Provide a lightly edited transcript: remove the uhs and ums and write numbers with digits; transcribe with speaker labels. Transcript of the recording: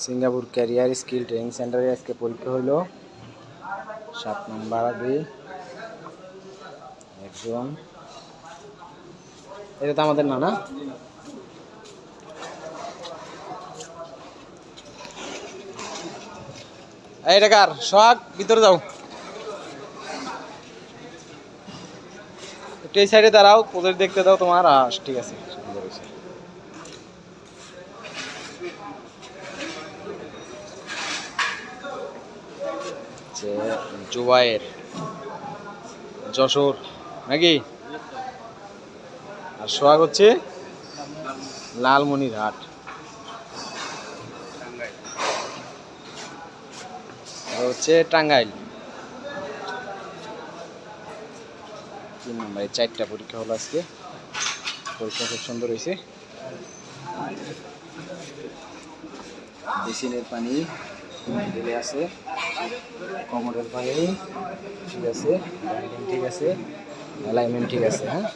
Speaker 1: Singapore career skill training সেন্টারে আজকে পরীক্ষা হলো 7 নম্বর দুই একজন। এটা তো আমাদের না, এটা কার? সোহাগ ভিতরে যাও, একটু এই সাইডে দাঁড়াও, ওদের দেখতে দাও তোমার। ঠিক আছে, সুন্দর হয়েছে। জুবাইর যশোর নাকি, আর সোহাগ হচ্ছে লালমনিরহাট। হচ্ছে টাঙ্গাইল। 3 নম্বরে 4টা পরীক্ষা হলো আজকে। পরীক্ষা খুব সুন্দর হয়েছে। বেসিনের পানি ঢেলে আছে, কমোডের পানি ঠিক আছে, ব্যান্ডিং ঠিক আছে, অ্যালাইনমেন্ট ঠিক আছে। হ্যাঁ,